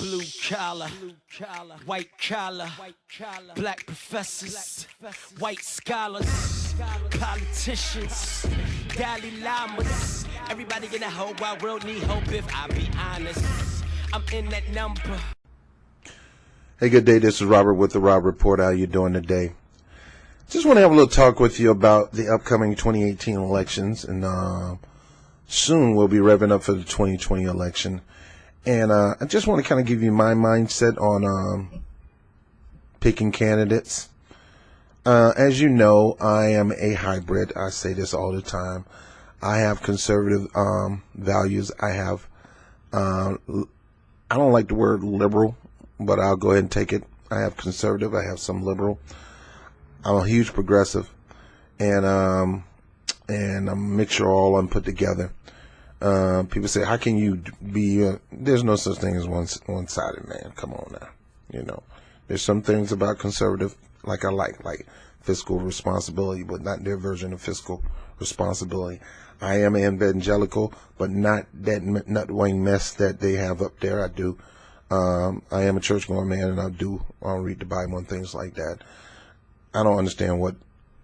Blue collar, white collar, black professors, white scholars, politicians, Dalai Lamas. Everybody in the whole wide world need hope if I be honest. I'm in that number. Hey, good day. This is Robert with the Rob Report. How you doing today? Just want to have a little talk with you about the upcoming 2018 elections, and soon we'll be revving up for the 2020 election. And I just want to kind of give you my mindset on picking candidates. As you know, I am a hybrid. I say this all the time. I have conservative values. I don't like the word liberal, but I'll go ahead and take it. I have conservative. I have some liberal. I'm a huge progressive, and I'm a mixture of all I'm put together. People say, how can you be, there's no such thing as one-sided, man. Come on now. You know, there's some things about conservative like fiscal responsibility, but not their version of fiscal responsibility. I am an evangelical, but not Dwayne mess that they have up there. I do. I am a church-going man, and I'll read the Bible and things like that. I don't understand what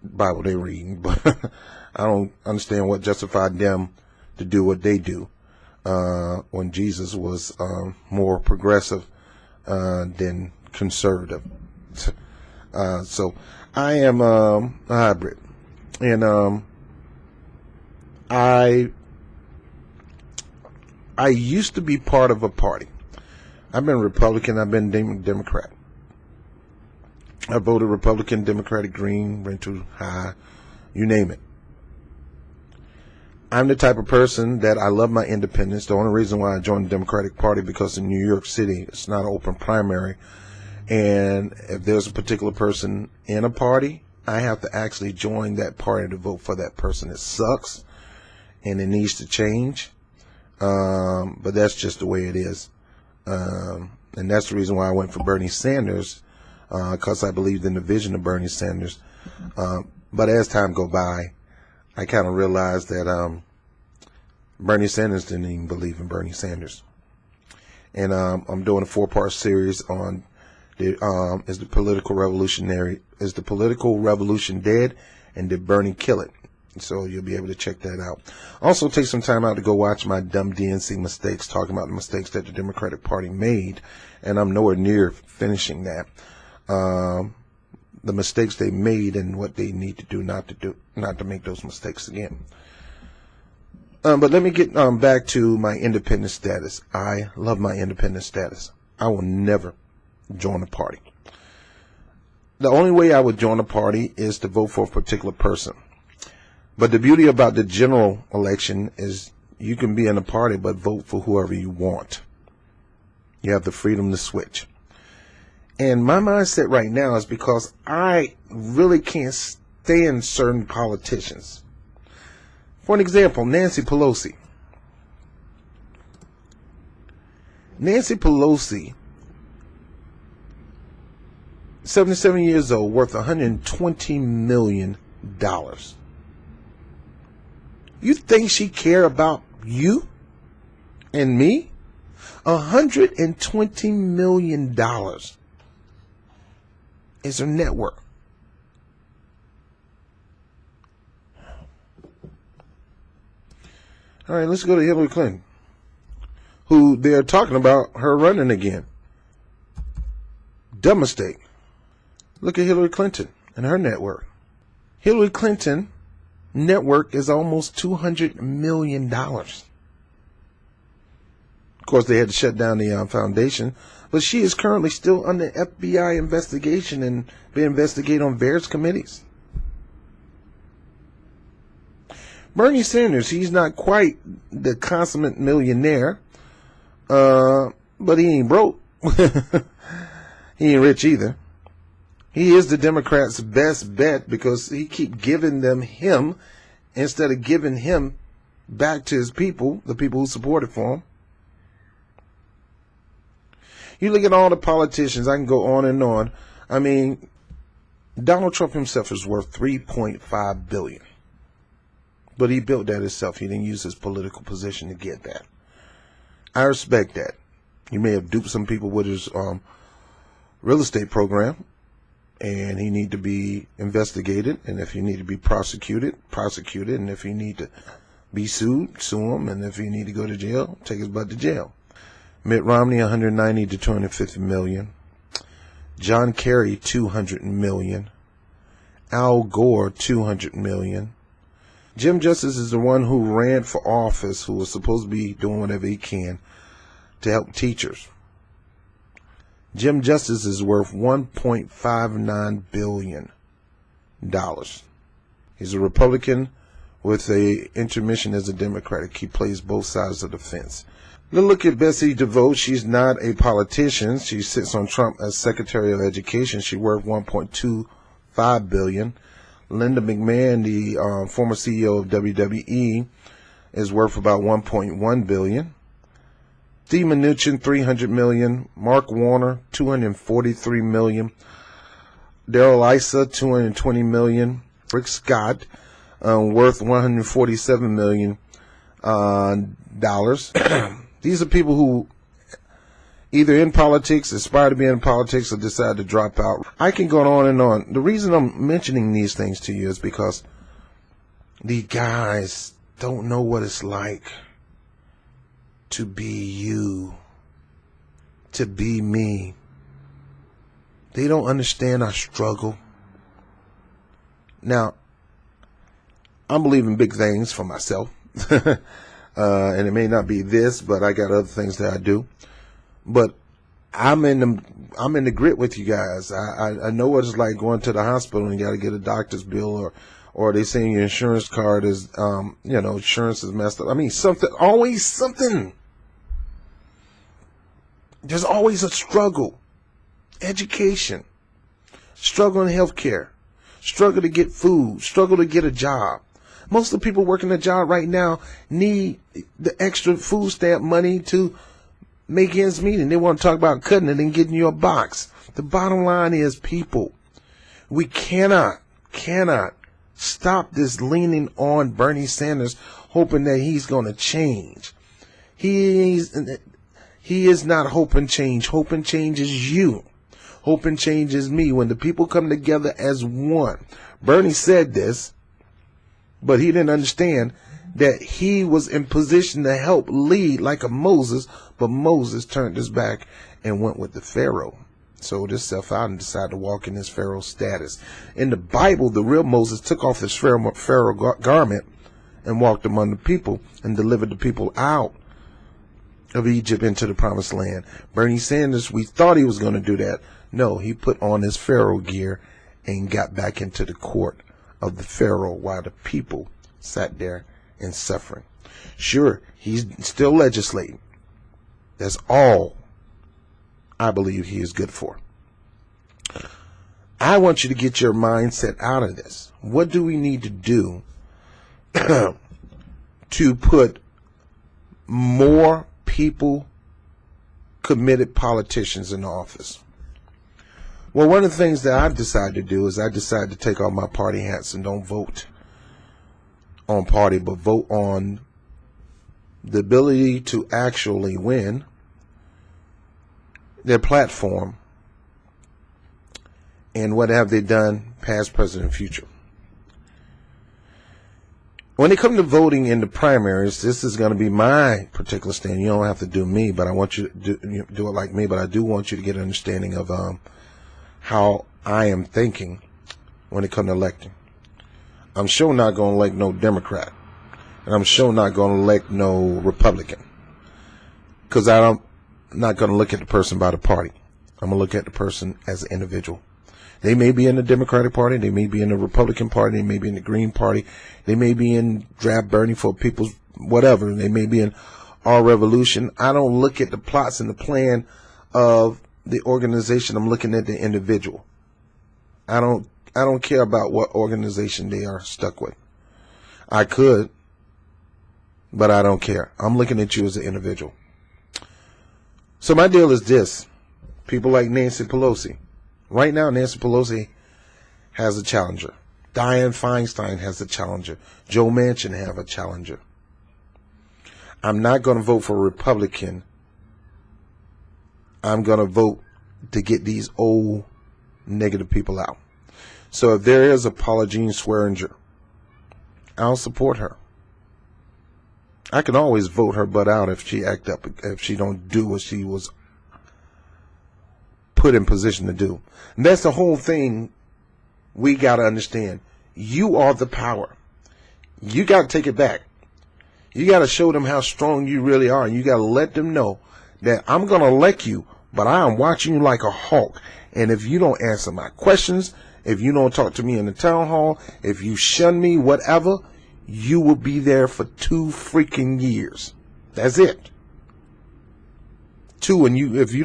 Bible they're reading, but I don't understand what justified them to do what they do when Jesus was more progressive than conservative. So I am a hybrid, and I used to be part of a party. I've been Republican. I've been Democrat. I voted Republican, Democratic, Green, Rental, High, you name it. I'm the type of person that I love my independence. The only reason why I joined the Democratic Party because in New York City, it's not an open primary. And if there's a particular person in a party, I have to actually join that party to vote for that person. It sucks, and it needs to change. But that's just the way it is. And that's the reason why I went for Bernie Sanders, because I believed in the vision of Bernie Sanders. But as time go by, I kind of realized that Bernie Sanders didn't even believe in Bernie Sanders. And I'm doing a 4-part series on is the political revolution dead, and did Bernie kill it? So you'll be able to check that out. Also, take some time out to go watch my dumb DNC mistakes, talking about the mistakes that the Democratic Party made, and I'm nowhere near finishing that. The mistakes they made and what they need to do not to make those mistakes again. But let me get back to my independent status. I love my independent status. I will never join a party. The only way I would join a party is to vote for a particular person. But the beauty about the general election is you can be in a party but vote for whoever you want. You have the freedom to switch. And my mindset right now is because I really can't stand certain politicians. For an example, Nancy Pelosi. Nancy Pelosi, 77 years old, worth $120 million. You think she care about you and me? $120 million is her network. All right, let's go to Hillary Clinton, who they're talking about her running again. Dumb mistake. Look at Hillary Clinton and her network. Hillary Clinton network is almost $200 million. Of course, they had to shut down the foundation, but she is currently still under FBI investigation and being investigated on various committees. Bernie Sanders, he's not quite the consummate millionaire, but he ain't broke. He ain't rich either. He is the Democrats' best bet because he keep giving them him instead of giving him back to his people, the people who supported for him. You look at all the politicians, I can go on and on. I mean, Donald Trump himself is worth $3.5 billion. But he built that himself. He didn't use his political position to get that. I respect that. He may have duped some people with his real estate program, and he need to be investigated. And if he need to be prosecuted, and if he need to be sued, sue him. And if he need to go to jail, take his butt to jail. Mitt Romney, 190 to 250 million. John Kerry, 200 million. Al Gore, 200 million. Jim Justice is the one who ran for office, who was supposed to be doing whatever he can to help teachers. Jim Justice is worth $1.59 billion. He's a Republican with a intermission as a Democrat. He plays both sides of the fence. Now look at Betsy DeVos. She's not a politician. She sits on Trump as Secretary of Education. She's worth $1.25 billion. Linda McMahon, the former CEO of WWE, is worth about $1.1 billion. Steve Mnuchin, $300 million. Mark Warner, $243 million. Darrell Issa, $220 million. Rick Scott, worth $147 million. These are people who either in politics, aspire to be in politics, or decide to drop out. I can go on and on. The reason I'm mentioning these things to you is because these guys don't know what it's like to be you, to be me. They don't understand our struggle. Now, I'm believing big things for myself. And it may not be this, but I got other things that I do. But I'm in the grit with you guys. I know what it's like going to the hospital and you got to get a doctor's bill, or they saying your insurance card is, insurance is messed up. I mean, always something. There's always a struggle. Education, struggle in healthcare, struggle to get food, struggle to get a job. Most of the people working a job right now need the extra food stamp money to make ends meet, and they want to talk about cutting it and getting you a box. The bottom line is, people, we cannot stop this leaning on Bernie Sanders, hoping that he's going to change. He is not hope and change. Hope and change is you. Hope and change is me. When the people come together as one. Bernie said this, but he didn't understand that he was in position to help lead like a Moses, but Moses turned his back and went with the Pharaoh. Sold himself out and decided to walk in his Pharaoh status. In the Bible, the real Moses took off his Pharaoh garment and walked among the people and delivered the people out of Egypt into the promised land. Bernie Sanders, we thought he was going to do that. No, he put on his Pharaoh gear and got back into the court of the Pharaoh while the people sat there in suffering. Sure, he's still legislating. That's all I believe he is good for. I want you to get your mindset out of this. What do we need to do to put more people, committed politicians in office? Well, one of the things that I've decided to do is I decided to take off my party hats and don't vote on party, but vote on the ability to actually win, their platform, and what have they done, past, present, and future. When it comes to voting in the primaries, this is going to be my particular stand. You don't have to do me, but I want you to do it like me, but I do want you to get an understanding of how I am thinking when it comes to electing. I'm sure not going to elect no Democrat, and I'm sure not going to elect no Republican, because I'm not going to look at the person by the party. I'm going to look at the person as an individual. They may be in the Democratic Party, they may be in the Republican Party, they may be in the Green Party, they may be in Draft Bernie for People's whatever, they may be in Our Revolution. I don't look at the plots and the plan of the organization. I'm looking at the individual. I don't care about what organization they are stuck with. I could, but I don't care. I'm looking at you as an individual. So my deal is this. People like Nancy Pelosi. Right now, Nancy Pelosi has a challenger. Dianne Feinstein has a challenger. Joe Manchin have a challenger. I'm not going to vote for a Republican I'm going to vote to get these old negative people out. So if there is a Paula Jean Swearinger, I'll support her. I can always vote her butt out if she act up, if she don't do what she was put in position to do. And that's the whole thing we got to understand. You are the power. You got to take it back. You got to show them how strong you really are. And you got to let them know that I'm going to elect you, but I am watching you like a hawk. And if you don't answer my questions, if you don't talk to me in the town hall, if you shun me, whatever, you will be there for 2 freaking years. That's it. 2, and if you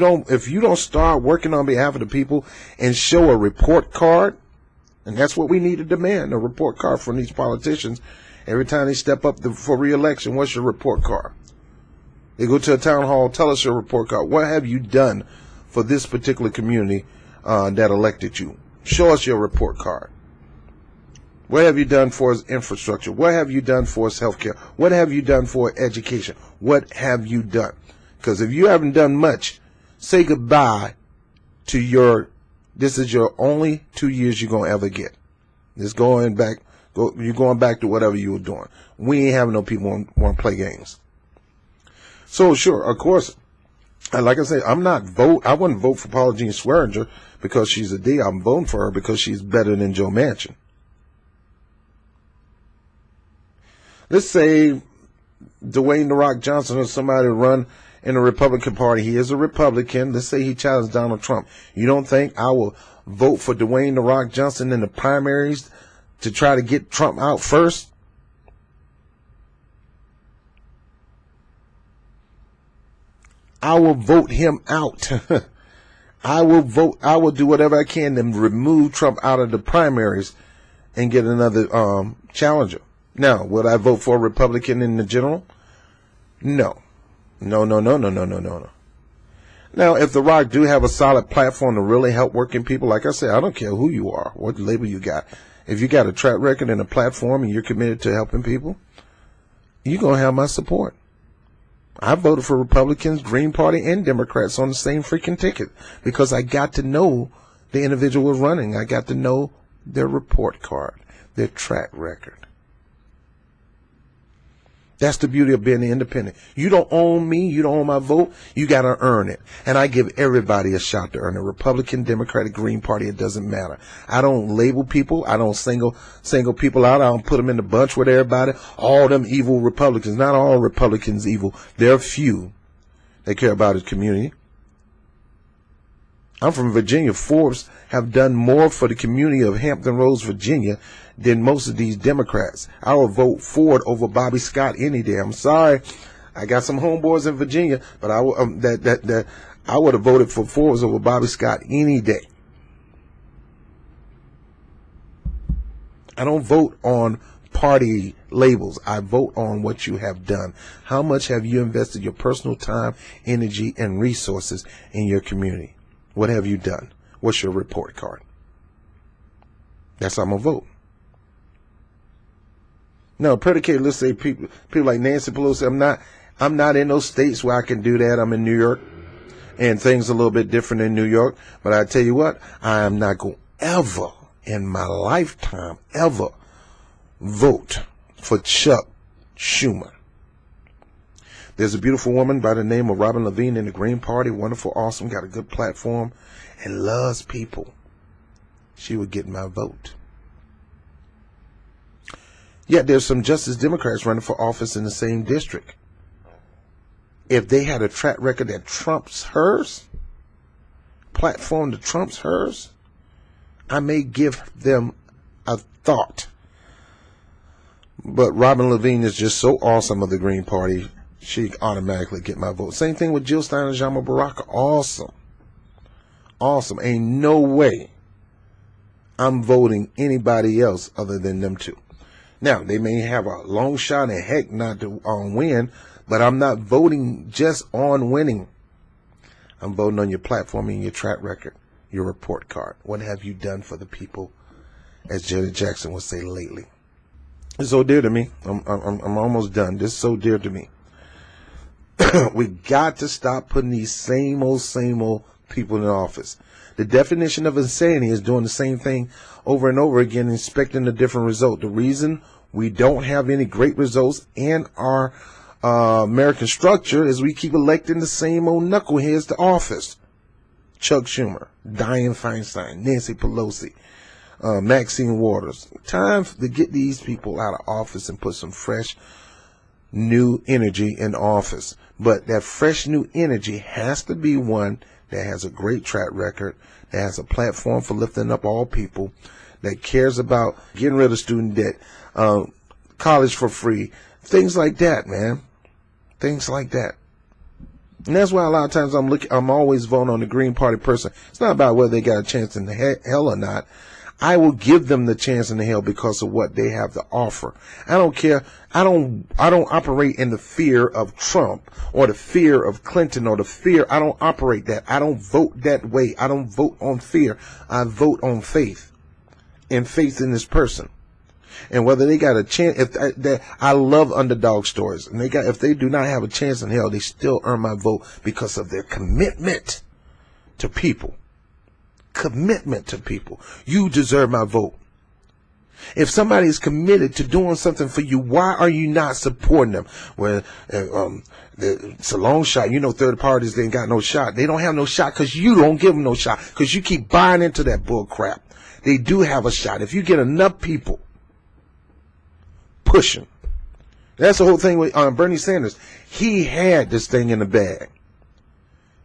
don't start working on behalf of the people and show a report card, and that's what we need to demand, a report card from these politicians. Every time they step up for re-election, what's your report card? They go to a town hall, tell us your report card. What have you done for this particular community that elected you? Show us your report card. What have you done for us infrastructure? What have you done for us healthcare? What have you done for education? What have you done? Because if you haven't done much, say goodbye to this is your only 2 years you're going to ever get. You're going back to whatever you were doing. We ain't having no people want to play games. So sure, of course, like I said, I wouldn't vote for Paula Jean Swearinger because she's a D. I'm voting for her because she's better than Joe Manchin. Let's say Dwayne "The Rock" Johnson or somebody run in the Republican Party. He is a Republican. Let's say he challenged Donald Trump. You don't think I will vote for Dwayne "The Rock" Johnson in the primaries to try to get Trump out first? I will vote him out. I will do whatever I can to remove Trump out of the primaries and get another challenger. Now, would I vote for a Republican in the general? No. No. Now, if The Rock do have a solid platform to really help working people, like I said, I don't care who you are, what label you got. If you got a track record and a platform and you're committed to helping people, you're going to have my support. I voted for Republicans, Green Party, and Democrats on the same freaking ticket because I got to know the individual running. I got to know their report card, their track record. That's the beauty of being independent. You don't own me. You don't own my vote. You got to earn it. And I give everybody a shot to earn it. Republican, Democratic, Green Party, it doesn't matter. I don't label people. I don't single people out. I don't put them in the bunch with everybody. All them evil Republicans. Not all Republicans evil. There are few that care about his community. I'm from Virginia. Forbes have done more for the community of Hampton Roads, Virginia than most of these Democrats. I will vote Ford over Bobby Scott any day. I'm sorry. I got some homeboys in Virginia, but I would have voted for Forbes over Bobby Scott any day. I don't vote on party labels. I vote on what you have done. How much have you invested your personal time, energy, and resources in your community? What have you done? What's your report card? That's how I'm going to vote. No, predicated, let's say people like Nancy Pelosi, I'm not in those states where I can do that. I'm in New York, and things are a little bit different in New York. But I tell you what, I am not going to ever in my lifetime ever vote for Chuck Schumer. There's a beautiful woman by the name of Robin Levine in the Green Party, wonderful, awesome, got a good platform, and loves people. She would get my vote. Yet there's some Justice Democrats running for office in the same district. If they had a track record that trumps hers, platform that trumps hers, I may give them a thought. But Robin Levine is just so awesome of the Green Party, she automatically get my vote. Same thing with Jill Stein and Jama Baraka. Awesome. Awesome. Ain't no way I'm voting anybody else other than them two. Now, they may have a long shot and heck not to win, but I'm not voting just on winning. I'm voting on your platform and your track record, your report card. What have you done for the people, as Janet Jackson would say lately? It's so dear to me. I'm almost done. This is so dear to me. We got to stop putting these same old people in office. The definition of insanity is doing the same thing over and over again, expecting a different result. The reason we don't have any great results in our American structure is we keep electing the same old knuckleheads to office. Chuck Schumer, Dianne Feinstein, Nancy Pelosi, Maxine Waters. Time to get these people out of office and put some fresh, new energy in office. But that fresh, new energy has to be one that has a great track record, that has a platform for lifting up all people, that cares about getting rid of student debt, college for free, things like that, man. Things like that. And that's why a lot of times I'm always voting on the Green Party person. It's not about whether they got a chance in the hell or not. I will give them the chance in the hell because of what they have to offer. I don't care. I don't operate in the fear of Trump or the fear of Clinton or the fear. I don't operate that. I don't vote that way. I don't vote on fear. I vote on faith, and faith in this person. And whether they got a chance, I love underdog stories, and if they do not have a chance in hell, they still earn my vote because of their commitment to people. Commitment to people. You deserve my vote. If somebody is committed to doing something for you, why are you not supporting them? Well, it's a long shot. You know, third parties, they ain't got no shot. They don't have no shot because you don't give them no shot, because you keep buying into that bull crap. They do have a shot if you get enough people pushing. That's the whole thing with Bernie Sanders. He had this thing in the bag.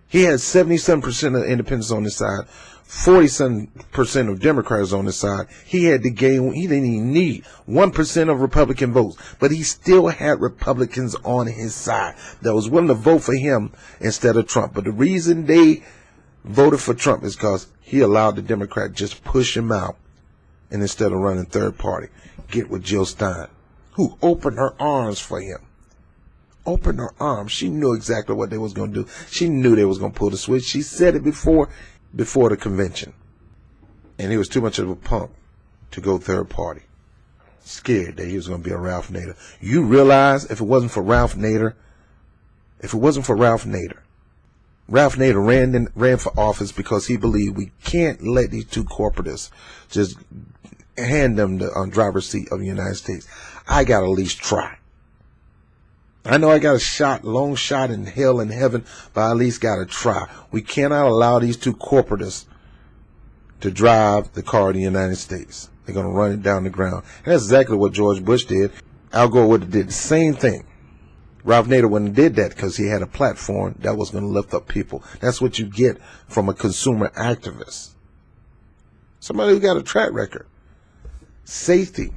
He had 77% of independents on his side, 47% of Democrats on his side. He had to gain, he didn't even need 1% of Republican votes, but he still had Republicans on his side that was willing to vote for him instead of Trump. But the reason they voted for Trump is because he allowed the Democrat just push him out, and instead of running third party, get with Jill Stein, who opened her arms for him. Opened her arms. She knew exactly what they was going to do. She knew they was going to pull the switch. She said it before the convention. And he was too much of a punk to go third party. Scared that he was going to be a Ralph Nader. You realize if it wasn't for Ralph Nader, Ralph Nader ran for office because he believed we can't let these two corporatists just hand them the driver's seat of the United States. I got to at least try. I know I got a long shot in hell and heaven, but I at least got to try. We cannot allow these two corporatists to drive the car of the United States. They're going to run it down the ground. And that's exactly what George Bush did. Al Gore would have did the same thing. Ralph Nader wouldn't have did that because he had a platform that was going to lift up people. That's what you get from a consumer activist. Somebody who got a track record. Safety,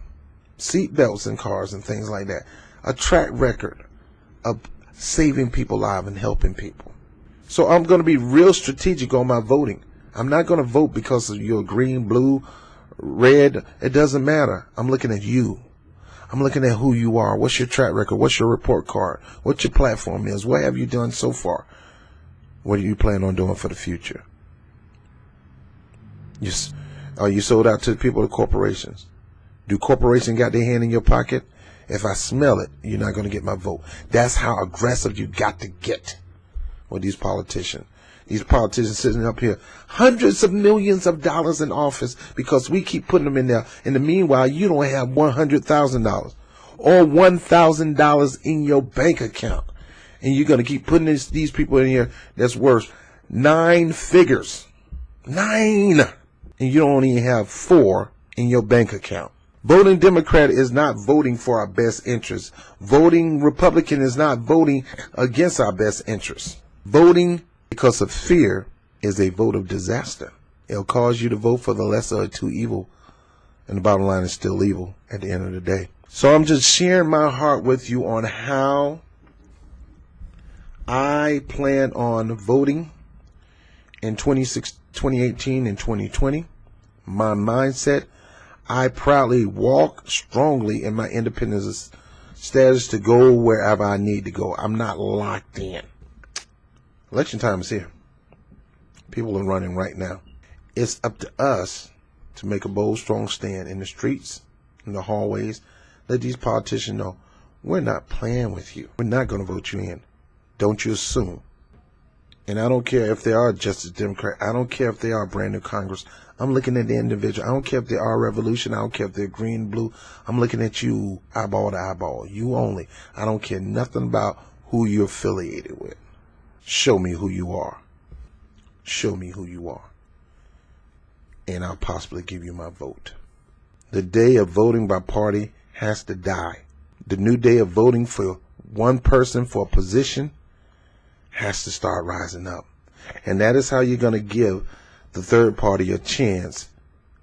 seat belts in cars and things like that. A track record of saving people alive and helping people. So I'm going to be real strategic on my voting. I'm not going to vote because of your green, blue, red. It doesn't matter. I'm looking at you. I'm looking at who you are. What's your track record? What's your report card? What your platform is? What have you done so far? What do you plan on doing for the future? Are you sold out to the people or corporations? Do corporations got their hand in your pocket? If I smell it, you're not going to get my vote. That's how aggressive you got to get with these politicians. These politicians sitting up here, hundreds of millions of dollars in office because we keep putting them in there. In the meanwhile, you don't have $100,000 or $1,000 in your bank account. And you're going to keep putting these people in here that's worth 9 figures. 9! And you don't even have 4 in your bank account. Voting Democrat is not voting for our best interests. Voting Republican is not voting against our best interests. Voting because of fear is a vote of disaster. It'll cause you to vote for the lesser of two evil. And the bottom line is still evil at the end of the day. So I'm just sharing my heart with you on how I plan on voting in 2018 and 2020. My mindset. I proudly walk strongly in my independence status to go wherever I need to go. I'm not locked in. Election time is here. People are running right now. It's up to us to make a bold, strong stand in the streets, in the hallways. Let these politicians know we're not playing with you. We're not going to vote you in. Don't you assume. And I don't care if they are Justice Democrat. I don't care if they are brand new Congress. I'm looking at the individual. I don't care if they are Revolution. I don't care if they're green, blue. I'm looking at you eyeball to eyeball. You only. I don't care nothing about who you're affiliated with. Show me who you are. Show me who you are. And I'll possibly give you my vote. The day of voting by party has to die. The new day of voting for one person for a position has to start rising up. And that is how you're going to give the third party a chance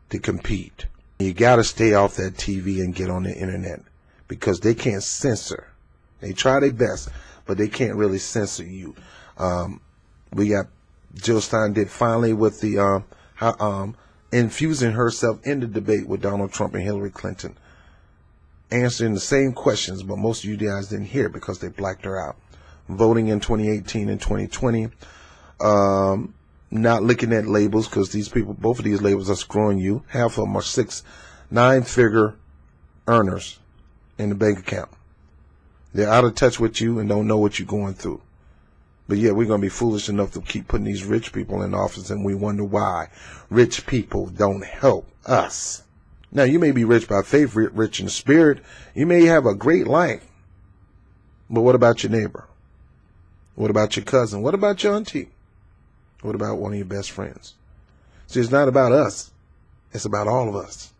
to compete. You got to stay off that TV and get on the internet because they can't censor. They try their best, but they can't really censor you. We got Jill Stein did finally with the infusing herself in the debate with Donald Trump and Hillary Clinton, answering the same questions, but most of you guys didn't hear it because they blacked her out. Voting in 2018 and 2020, not looking at labels because these people, both of these labels are screwing you. Half of them are 9-figure earners in the bank account. They're out of touch with you and don't know what you're going through. But yeah, we're going to be foolish enough to keep putting these rich people in office, and we wonder why rich people don't help us. Now, you may be rich by faith, rich in spirit. You may have a great life. But what about your neighbor? What about your cousin? What about your auntie? What about one of your best friends? See, it's not about us. It's about all of us.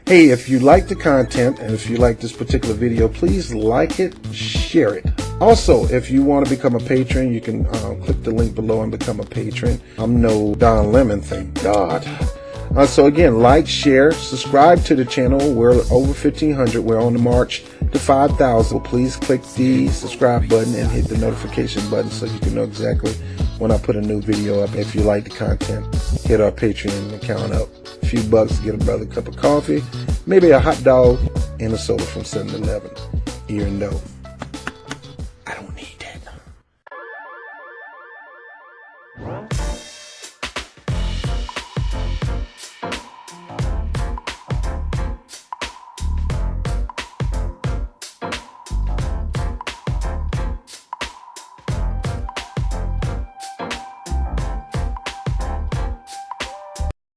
Hey, if you like the content and if you like this particular video, please like it, share it. Also, if you want to become a patron, you can click the link below and become a patron. I'm no Don Lemon, thank God. So again, like, share, subscribe to the channel. We're over 1,500. We're on the march to 5,000. Please click the subscribe button and hit the notification button so you can know exactly when I put a new video up. If you like the content, hit our Patreon account up. A few bucks, get a brother a cup of coffee, maybe a hot dog and a soda from 7-Eleven. Even though I don't need